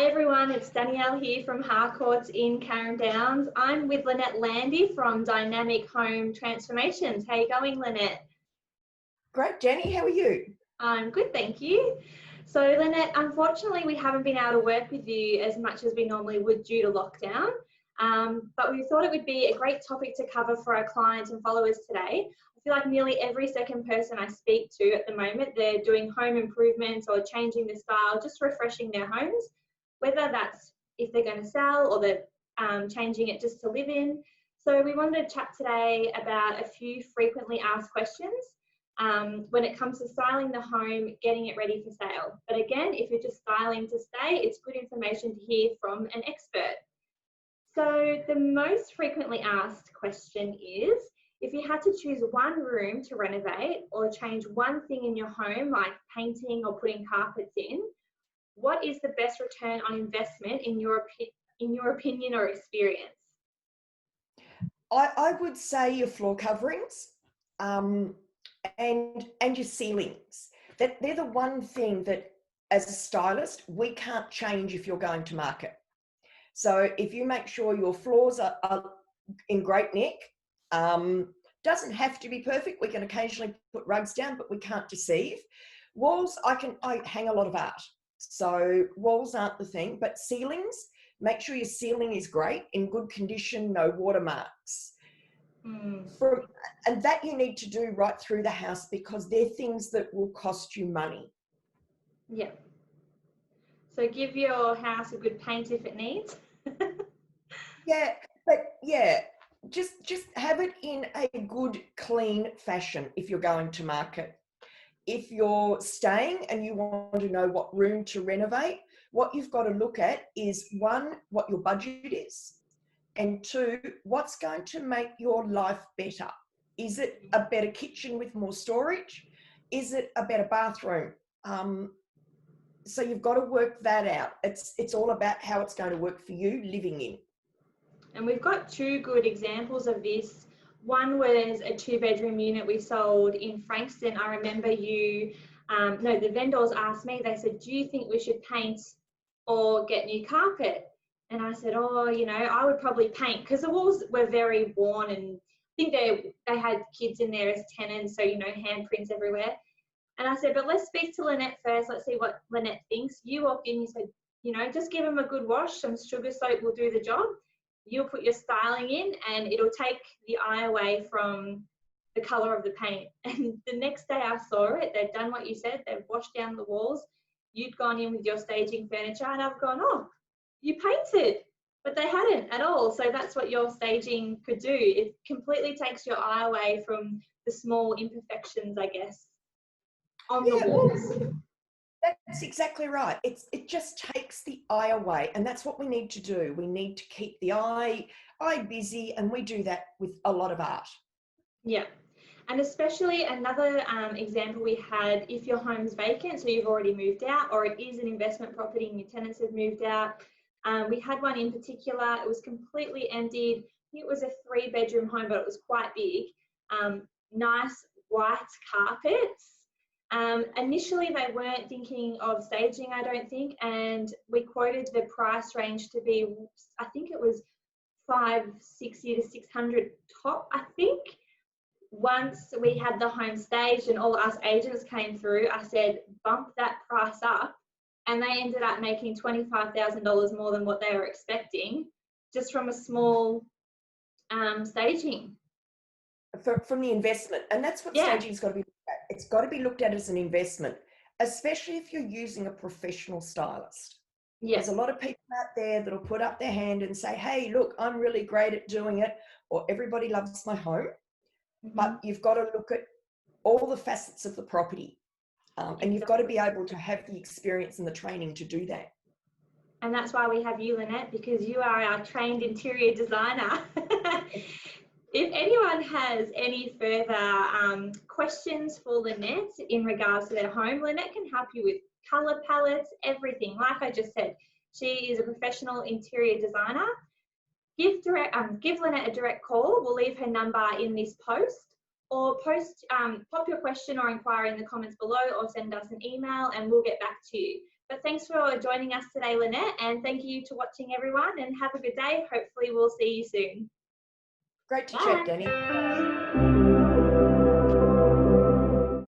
everyone, it's Dannielle here from Harcourts in Carrum Downs. I'm with Lynette Landy from Dynamic Home Transformations. How are you going, Lynette? Great, Danny, how are you? I'm good, thank you. So Lynette, unfortunately we haven't been able to work with you as much as we normally would due to lockdown, but we thought it would be a great topic to cover for our clients and followers today. I feel like nearly every second person I speak to at the moment, they're doing home improvements or changing the style, just refreshing their homes, whether that's if they're going to sell or they're changing it just to live in. So we wanted to chat today about a few frequently asked questions when it comes to styling the home, getting it ready for sale. But again, if you're just styling to stay, it's good information to hear from an expert. So the most frequently asked question is, if you had to choose one room to renovate or change one thing in your home, like painting or putting carpets in, what is the best return on investment in your opinion or experience? I would say your floor coverings and your ceilings. That they're the one thing that, as a stylist, we can't change if you're going to market. So if you make sure your floors are in great nick, doesn't have to be perfect. We can occasionally put rugs down, but we can't deceive. Walls, I hang a lot of art. So walls aren't the thing, but ceilings, make sure your ceiling is great, in good condition, no watermarks. And that you need to do right through the house because they're things that will cost you money. Yeah. So give your house a good paint if it needs. Yeah, but yeah, just have it in a good, clean fashion if you're going to market. If you're staying and you want to know what room to renovate, what you've got to look at is, one, what your budget is, and two, what's going to make your life better. Is it a better kitchen with more storage? Is it a better bathroom? So you've got to work that out. It's all about how it's going to work for you living in. And we've got two good examples of this. One was a 2-bedroom unit we sold in Frankston. I remember the vendors asked me, they said, do you think we should paint or get new carpet? And I said, I would probably paint, because the walls were very worn and I think they had kids in there as tenants, so, handprints everywhere. And I said, but let's speak to Lynette first. Let's see what Lynette thinks. You walked in, you said, just give them a good wash. Some sugar soap will do the job. You'll put your styling in and it'll take the eye away from the colour of the paint. And the next day I saw it, they'd done what you said, they've washed down the walls. You'd gone in with your staging furniture and I've gone, oh, you painted. But they hadn't at all. So that's what your staging could do. It completely takes your eye away from the small imperfections, I guess, on the walls. That's exactly right. It just takes the eye away, and that's what we need to do. We need to keep the eye busy, and we do that with a lot of art. Yeah. And especially another example we had, if your home's vacant, so you've already moved out, or it is an investment property and your tenants have moved out. We had one in particular, it was completely emptied. I think it was a 3-bedroom home, but it was quite big. Nice white carpets. Initially they weren't thinking of staging, I don't think, and we quoted the price range to be, I think it was $560 to $600 top, I think. Once we had the home staged and all us agents came through, I said, bump that price up, and they ended up making $25,000 more than what they were expecting, just from a small staging. From the investment, and that's what staging's got to be looked at. It's got to be looked at as an investment, especially if you're using a professional stylist. There's a lot of people out there that'll put up their hand and say, hey, look, I'm really great at doing it, or everybody loves my home. But you've got to look at all the facets of the property, and you've got to be able to have the experience and the training to do that. And that's why we have you, Lynette, because you are our trained interior designer. If anyone has any further questions for Lynette in regards to their home, Lynette can help you with colour palettes, everything. Like I just said, she is a professional interior designer. Give Lynette a direct call. We'll leave her number in this post, or pop your question or inquiry in the comments below, or send us an email and we'll get back to you. But thanks for joining us today, Lynette, and thank you to watching, everyone, and have a good day. Hopefully we'll see you soon. Great to Bye. chat, Danny. Bye.